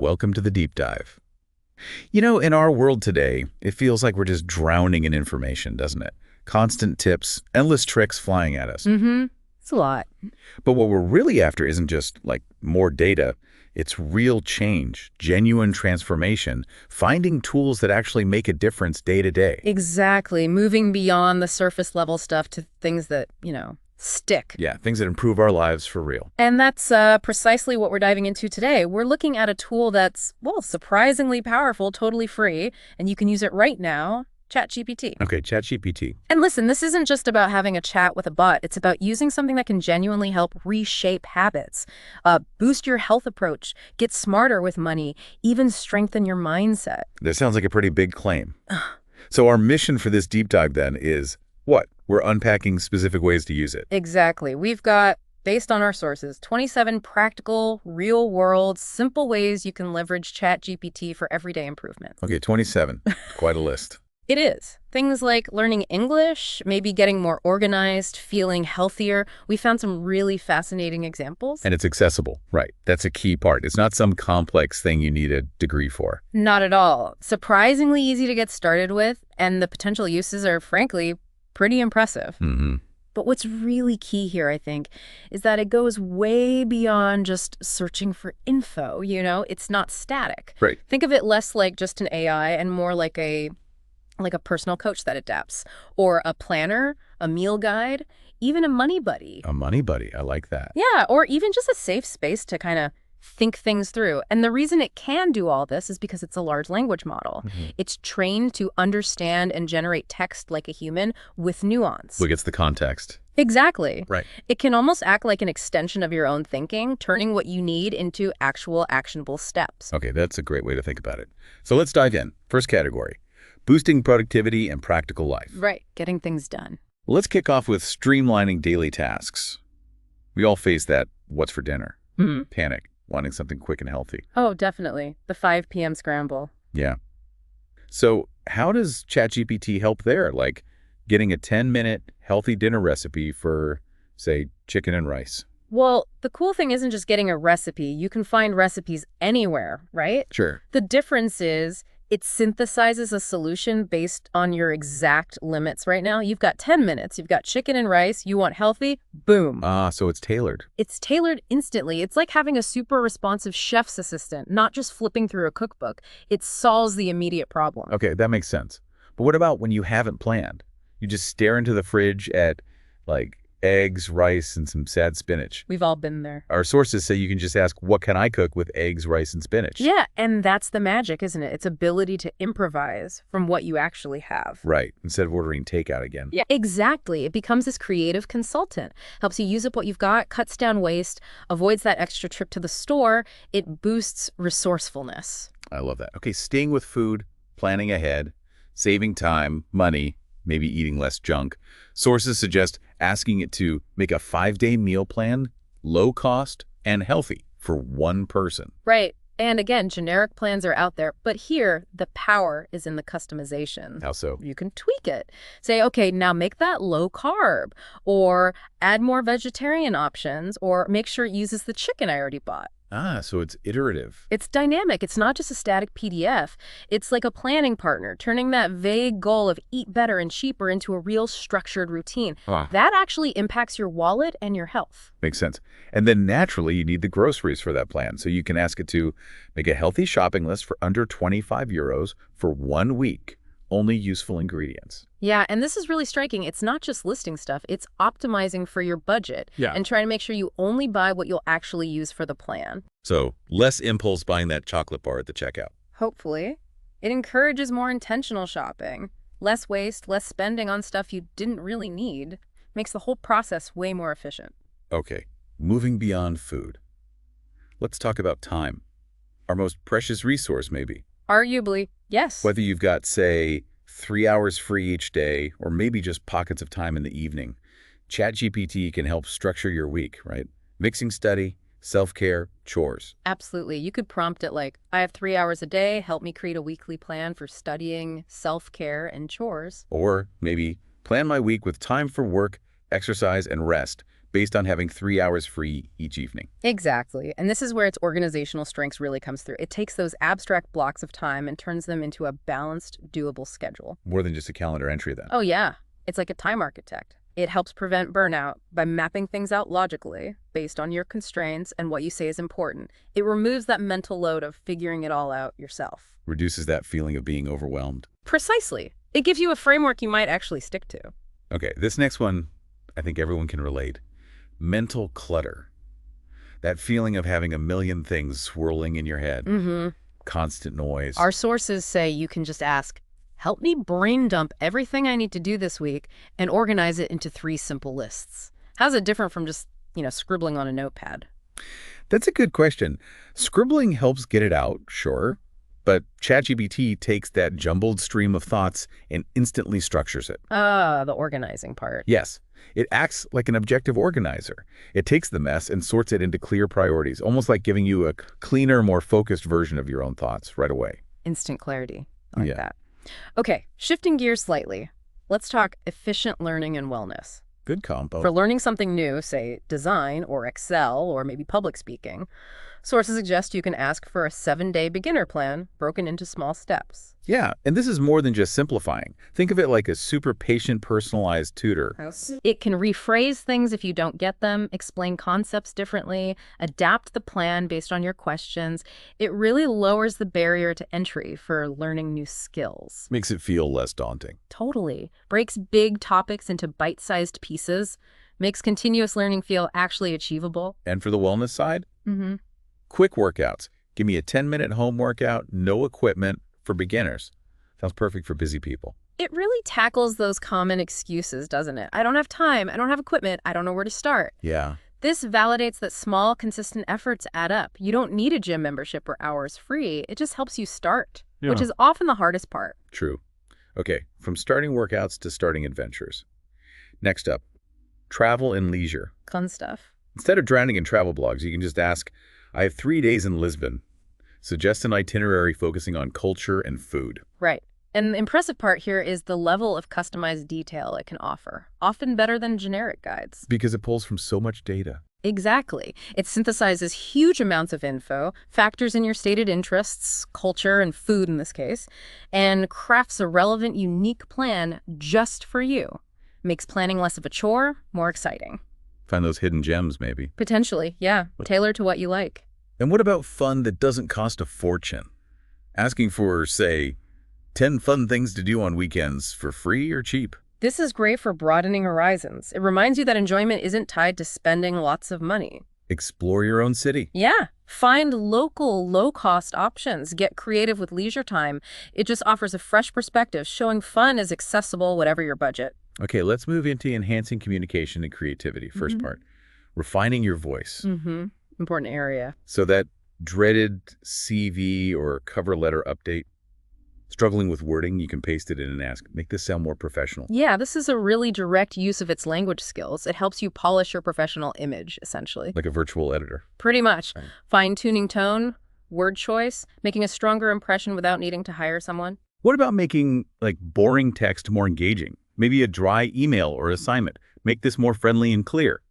Welcome to the deep dive. You know, in our world today, it feels like we're just drowning in information, doesn't it? Constant tips, endless tricks flying at us. Mm-hmm. It's a lot. But what we're really after isn't just, like, more data. It's real change, genuine transformation, finding tools that actually make a difference day to day. Exactly. Moving beyond the surface level stuff to things that, stick. Yeah, things that improve our lives for real. And that's precisely what we're diving into today. We're looking at a tool that's, well, surprisingly powerful, totally free, and you can use it right now, ChatGPT. Okay, ChatGPT. And listen, this isn't just about having a chat with a bot. It's about using something that can genuinely help reshape habits, boost your health approach, get smarter with money, even strengthen your mindset. That sounds like a pretty big claim. So our mission for this deep dive then is what? We're unpacking specific ways to use it. Exactly. We've got, based on our sources, 27 practical, real-world, simple ways you can leverage ChatGPT for everyday improvement. Okay, 27. Quite a list. It is. Things like learning English, maybe getting more organized, feeling healthier. We found some really fascinating examples. And it's accessible, right? That's a key part. It's not some complex thing you need a degree for. Not at all. Surprisingly easy to get started with, and the potential uses are, frankly, pretty impressive. Mm-hmm. But what's really key here, I think, is that it goes way beyond just searching for info, It's not static. Right. Think of it less like just an AI and more like a personal coach that adapts, or a planner, a meal guide, even a money buddy. A money buddy. I like that. Yeah, or even just a safe space to kind of think things through. And the reason it can do all this is because it's a large language model. Mm-hmm. It's trained to understand and generate text like a human with nuance. Look, it's the context. Exactly. Right. It can almost act like an extension of your own thinking, turning what you need into actual actionable steps. Okay, that's a great way to think about it. So let's dive in. First category, boosting productivity and practical life. Right, getting things done. Let's kick off with streamlining daily tasks. We all face that what's for dinner panic, wanting something quick and healthy. Oh, definitely. The 5 p.m. scramble. Yeah. So how does ChatGPT help there? Like getting a 10-minute healthy dinner recipe for, say, chicken and rice. Well, the cool thing isn't just getting a recipe. You can find recipes anywhere, right? Sure. The difference is it synthesizes a solution based on your exact limits right now. You've got 10 minutes. You've got chicken and rice. You want healthy? Boom. So it's tailored. It's tailored instantly. It's like having a super responsive chef's assistant, not just flipping through a cookbook. It solves the immediate problem. Okay, that makes sense. But what about when you haven't planned? You just stare into the fridge at, like, eggs, rice, and some sad spinach. We've all been there. Our sources say you can just ask, what can I cook with eggs, rice, and spinach? Yeah, and that's the magic, isn't it? Its ability to improvise from what you actually have. Right, instead of ordering takeout again. Yeah, exactly. It becomes this creative consultant. Helps you use up what you've got, cuts down waste, avoids that extra trip to the store. It boosts resourcefulness. I love that. Okay, staying with food, planning ahead, saving time, money, maybe eating less junk. Sources suggest asking it to make a 5-day meal plan, low cost, and healthy for one person. Right. And again, generic plans are out there, but here the power is in the customization. How so? You can tweak it. Say, okay, now make that low carb, or add more vegetarian options, or make sure it uses the chicken I already bought. So it's iterative. It's dynamic. It's not just a static PDF. It's like a planning partner, turning that vague goal of eat better and cheaper into a real structured routine. That actually impacts your wallet and your health. Makes sense. And then naturally, you need the groceries for that plan. So you can ask it to make a healthy shopping list for under 25 euros for 1 week. Only useful ingredients. Yeah, and this is really striking. It's not just listing stuff. It's optimizing for your budget and trying to make sure you only buy what you'll actually use for the plan. So less impulse buying that chocolate bar at the checkout. Hopefully. It encourages more intentional shopping. Less waste, less spending on stuff you didn't really need. Makes the whole process way more efficient. Okay, moving beyond food. Let's talk about time. Our most precious resource, maybe. Arguably, yes. Whether you've got, say, 3 hours free each day, or maybe just pockets of time in the evening, ChatGPT can help structure your week, right? Mixing study, self-care, chores. Absolutely. You could prompt it like, I have 3 hours a day, help me create a weekly plan for studying, self-care, and chores. Or maybe plan my week with time for work, exercise, and rest, based on having 3 hours free each evening. Exactly. And this is where its organizational strengths really comes through. It takes those abstract blocks of time and turns them into a balanced, doable schedule. More than just a calendar entry then. Oh, yeah. It's like a time architect. It helps prevent burnout by mapping things out logically based on your constraints and what you say is important. It removes that mental load of figuring it all out yourself. Reduces that feeling of being overwhelmed. Precisely. It gives you a framework you might actually stick to. Okay, this next one, I think everyone can relate. Mental clutter. That feeling of having a million things swirling in your head. Constant noise. Our sources say you can just ask, help me brain dump everything I need to do this week and organize it into 3 simple lists. How's it different from just, scribbling on a notepad? That's a good question. Scribbling helps get it out, sure, but ChatGPT takes that jumbled stream of thoughts and instantly structures it. The organizing part. Yes, it acts like an objective organizer. It takes the mess and sorts it into clear priorities, almost like giving you a cleaner, more focused version of your own thoughts right away. Instant clarity. I like that. Okay, shifting gears slightly. Let's talk efficient learning and wellness. Good combo. For learning something new, say design or Excel or maybe public speaking, sources suggest you can ask for a 7-day beginner plan broken into small steps. Yeah, and this is more than just simplifying. Think of it like a super patient, personalized tutor. It can rephrase things if you don't get them, explain concepts differently, adapt the plan based on your questions. It really lowers the barrier to entry for learning new skills. Makes it feel less daunting. Totally. Breaks big topics into bite-sized pieces, makes continuous learning feel actually achievable. And for the wellness side? Quick workouts. Give me a 10-minute home workout, no equipment, for beginners. Sounds perfect for busy people. It really tackles those common excuses, doesn't it? I don't have time, I don't have equipment, I don't know where to start. Yeah. This validates that small, consistent efforts add up. You don't need a gym membership or hours free. It just helps you start, which is often the hardest part. True. Okay, from starting workouts to starting adventures. Next up, travel and leisure. Fun stuff. Instead of drowning in travel blogs, you can just ask, I have 3 days in Lisbon. Suggest an itinerary focusing on culture and food. Right. And the impressive part here is the level of customized detail it can offer, often better than generic guides. Because it pulls from so much data. Exactly. It synthesizes huge amounts of info, factors in your stated interests, culture and food in this case, and crafts a relevant, unique plan just for you. Makes planning less of a chore, more exciting. Find those hidden gems, maybe. Potentially, yeah. Tailored to what you like. And what about fun that doesn't cost a fortune? Asking for, say, 10 fun things to do on weekends for free or cheap. This is great for broadening horizons. It reminds you that enjoyment isn't tied to spending lots of money. Explore your own city. Yeah. Find local, low-cost options. Get creative with leisure time. It just offers a fresh perspective, showing fun is accessible whatever your budget. Okay, let's move into enhancing communication and creativity. First part. Refining your voice. Important area. So that dreaded CV or cover letter update, struggling with wording, you can paste it in and ask, make this sound more professional. Yeah, this is a really direct use of its language skills. It helps you polish your professional image, essentially. Like a virtual editor. Pretty much. Right. Fine-tuning tone, word choice, making a stronger impression without needing to hire someone. What about making, boring text more engaging? Maybe a dry email or assignment. Make this more friendly and clear.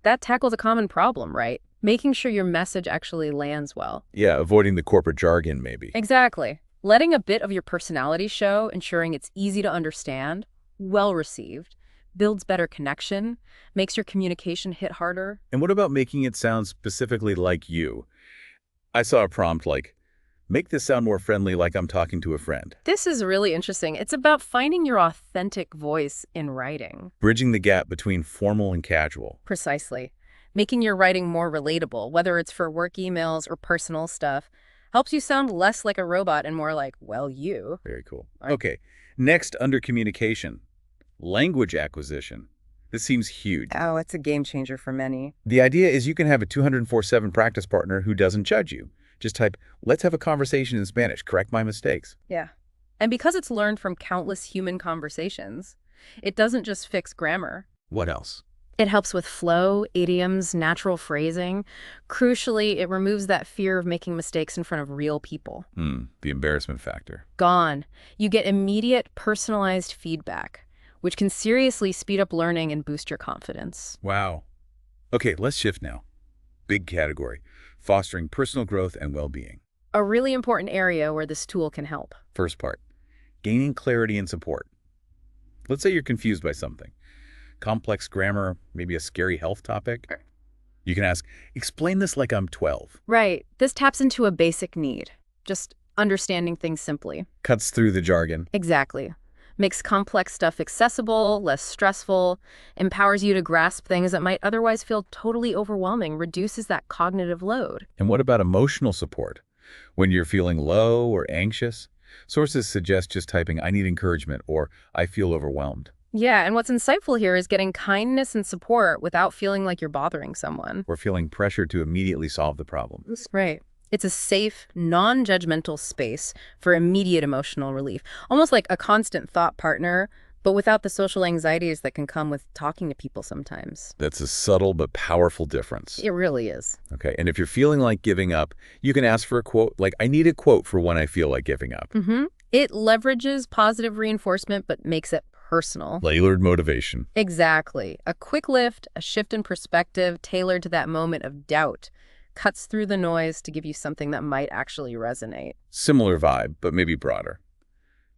That tackles a common problem, right? Making sure your message actually lands well. Yeah, avoiding the corporate jargon, maybe. Exactly. Letting a bit of your personality show, ensuring it's easy to understand, well-received, builds better connection, makes your communication hit harder. And what about making it sound specifically like you? I saw a prompt like, make this sound more friendly like I'm talking to a friend. This is really interesting. It's about finding your authentic voice in writing. Bridging the gap between formal and casual. Precisely. Making your writing more relatable, whether it's for work emails or personal stuff, helps you sound less like a robot and more like, well, you. Very cool. Okay, next under communication, language acquisition. This seems huge. Oh, it's a game changer for many. The idea is you can have a 204/7 practice partner who doesn't judge you. Just type, let's have a conversation in Spanish, correct my mistakes. Yeah. And because it's learned from countless human conversations, it doesn't just fix grammar. What else? It helps with flow, idioms, natural phrasing. Crucially, it removes that fear of making mistakes in front of real people. The embarrassment factor. Gone. You get immediate, personalized feedback, which can seriously speed up learning and boost your confidence. Wow. Okay, let's shift now. Big category, fostering personal growth and well-being. A really important area where this tool can help. First part, gaining clarity and support. Let's say you're confused by something. Complex grammar, maybe a scary health topic. You can ask, explain this like I'm 12. Right. This taps into a basic need. Just understanding things simply. Cuts through the jargon. Exactly. Makes complex stuff accessible, less stressful, empowers you to grasp things that might otherwise feel totally overwhelming, reduces that cognitive load. And what about emotional support? When you're feeling low or anxious, sources suggest just typing, I need encouragement, or I feel overwhelmed. Yeah, and what's insightful here is getting kindness and support without feeling like you're bothering someone. Or feeling pressure to immediately solve the problem. Right. It's a safe, non-judgmental space for immediate emotional relief, almost like a constant thought partner, but without the social anxieties that can come with talking to people sometimes. That's a subtle but powerful difference. It really is. Okay, and if you're feeling like giving up, you can ask for a quote, like, I need a quote for when I feel like giving up. It leverages positive reinforcement, but makes it personal. Tailored motivation. Exactly. A quick lift, a shift in perspective tailored to that moment of doubt, cuts through the noise to give you something that might actually resonate. Similar vibe, but maybe broader.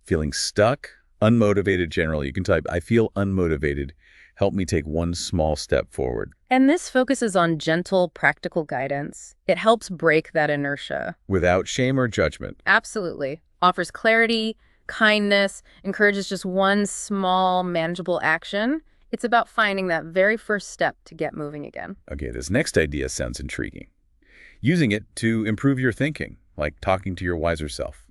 Feeling stuck, unmotivated generally. You can type, I feel unmotivated. Help me take one small step forward. And this focuses on gentle, practical guidance. It helps break that inertia. Without shame or judgment. Absolutely. Offers clarity, kindness, encourages just one small, manageable action. It's about finding that very first step to get moving again. Okay, this next idea sounds intriguing. Using it to improve your thinking, like talking to your wiser self.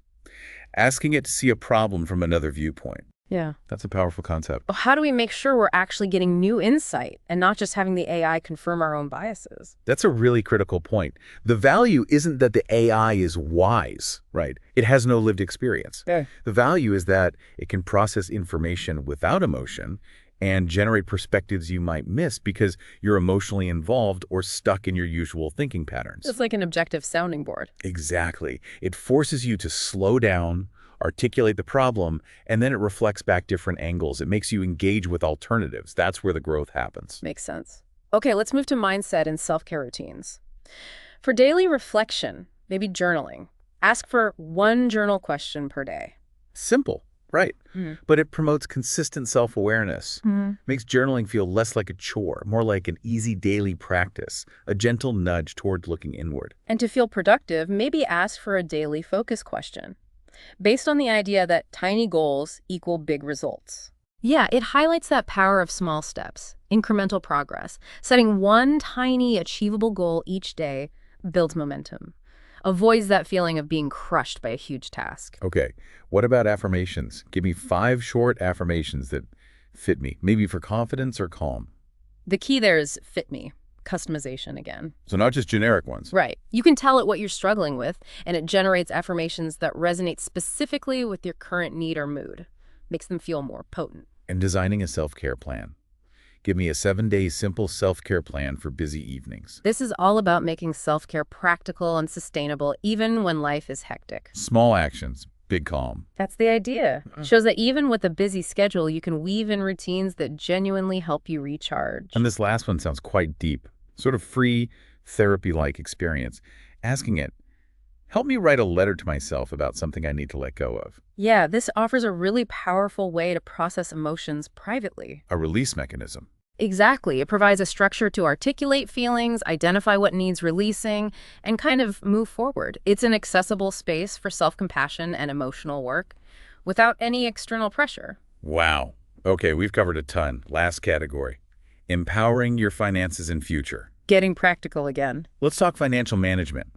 Asking it to see a problem from another viewpoint. Yeah. That's a powerful concept. Well, how do we make sure we're actually getting new insight and not just having the AI confirm our own biases? That's a really critical point. The value isn't that the AI is wise, right? It has no lived experience. Yeah. The value is that it can process information without emotion and generate perspectives you might miss because you're emotionally involved or stuck in your usual thinking patterns. It's like an objective sounding board. Exactly. It forces you to slow down, articulate the problem, and then it reflects back different angles. It makes you engage with alternatives. That's where the growth happens. Makes sense. Okay, let's move to mindset and self-care routines. For daily reflection, maybe journaling, ask for one journal question per day. Simple, right? But it promotes consistent self-awareness, makes journaling feel less like a chore, more like an easy daily practice, a gentle nudge toward looking inward. And to feel productive, maybe ask for a daily focus question, based on the idea that tiny goals equal big results. Yeah, it highlights that power of small steps, incremental progress. Setting one tiny, achievable goal each day builds momentum, avoids that feeling of being crushed by a huge task. Okay, what about affirmations? Give me 5 short affirmations that fit me, maybe for confidence or calm. The key there is fit me. Customization again. So not just generic ones. Right. You can tell it what you're struggling with, and it generates affirmations that resonate specifically with your current need or mood. Makes them feel more potent. And designing a self-care plan. Give me a 7-day simple self-care plan for busy evenings. This is all about making self-care practical and sustainable, even when life is hectic. Small actions, big calm. That's the idea. Shows that even with a busy schedule, you can weave in routines that genuinely help you recharge. And this last one sounds quite deep. Sort of free, therapy-like experience. Asking it, help me write a letter to myself about something I need to let go of. Yeah, this offers a really powerful way to process emotions privately. A release mechanism. Exactly. It provides a structure to articulate feelings, identify what needs releasing, and kind of move forward. It's an accessible space for self-compassion and emotional work without any external pressure. Wow. Okay, we've covered a ton. Last category. Empowering your finances and future. Getting practical again. Let's talk financial management.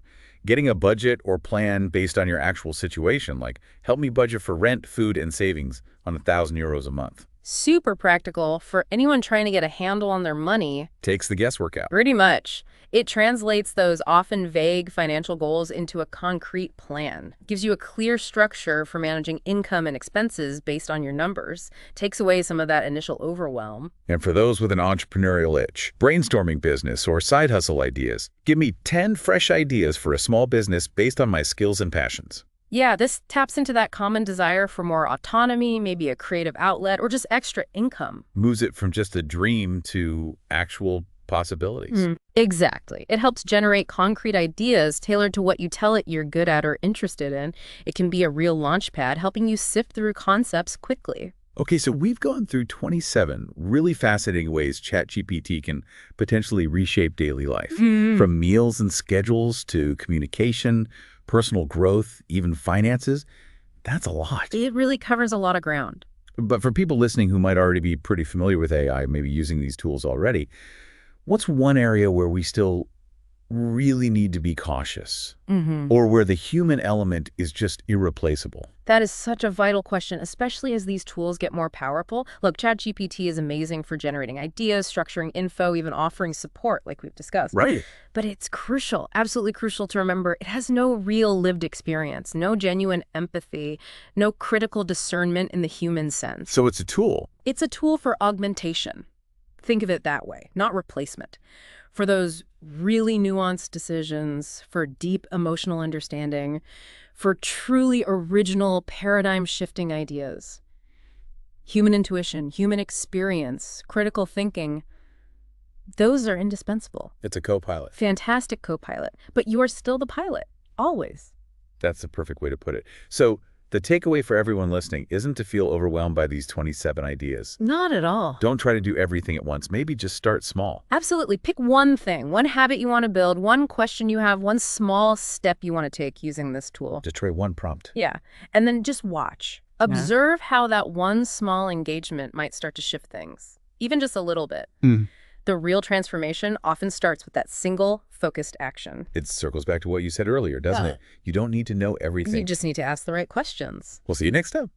Getting a budget or plan based on your actual situation, like help me budget for rent, food, and savings on €1,000 a month. Super practical for anyone trying to get a handle on their money. Takes the guesswork out. Pretty much. It translates those often vague financial goals into a concrete plan. Gives you a clear structure for managing income and expenses based on your numbers. Takes away some of that initial overwhelm. And for those with an entrepreneurial itch, brainstorming business or side hustle ideas, give me 10 fresh ideas for a small business based on my skills and passions. Yeah, this taps into that common desire for more autonomy, maybe a creative outlet, or just extra income. Moves it from just a dream to actual possibilities. Exactly. It helps generate concrete ideas tailored to what you tell it you're good at or interested in. It can be a real launch pad, helping you sift through concepts quickly. Okay, so we've gone through 27 really fascinating ways ChatGPT can potentially reshape daily life. From meals and schedules to communication, personal growth, even finances. That's a lot. It really covers a lot of ground. But for people listening who might already be pretty familiar with AI, maybe using these tools already, what's one area where we still really need to be cautious? Or where the human element is just irreplaceable? That is such a vital question, especially as these tools get more powerful. Look, ChatGPT is amazing for generating ideas, structuring info, even offering support, like we've discussed. Right. But it's crucial, absolutely crucial to remember it has no real lived experience, no genuine empathy, no critical discernment in the human sense. So it's a tool. It's a tool for augmentation. Think of it that way, not replacement. For those really nuanced decisions, for deep emotional understanding, for truly original paradigm-shifting ideas. Human intuition, human experience, critical thinking, those are indispensable. It's a co-pilot. Fantastic co-pilot, but you are still the pilot, always. That's the perfect way to put it. So the takeaway for everyone listening isn't to feel overwhelmed by these 27 ideas. Not at all. Don't try to do everything at once. Maybe just start small. Absolutely. Pick one thing, one habit you want to build, one question you have, one small step you want to take using this tool. Just try one prompt. Yeah. And then just watch. Observe how that one small engagement might start to shift things, even just a little bit. The real transformation often starts with that single focused action. It circles back to what you said earlier, doesn't it? You don't need to know everything. You just need to ask the right questions. We'll see you next time.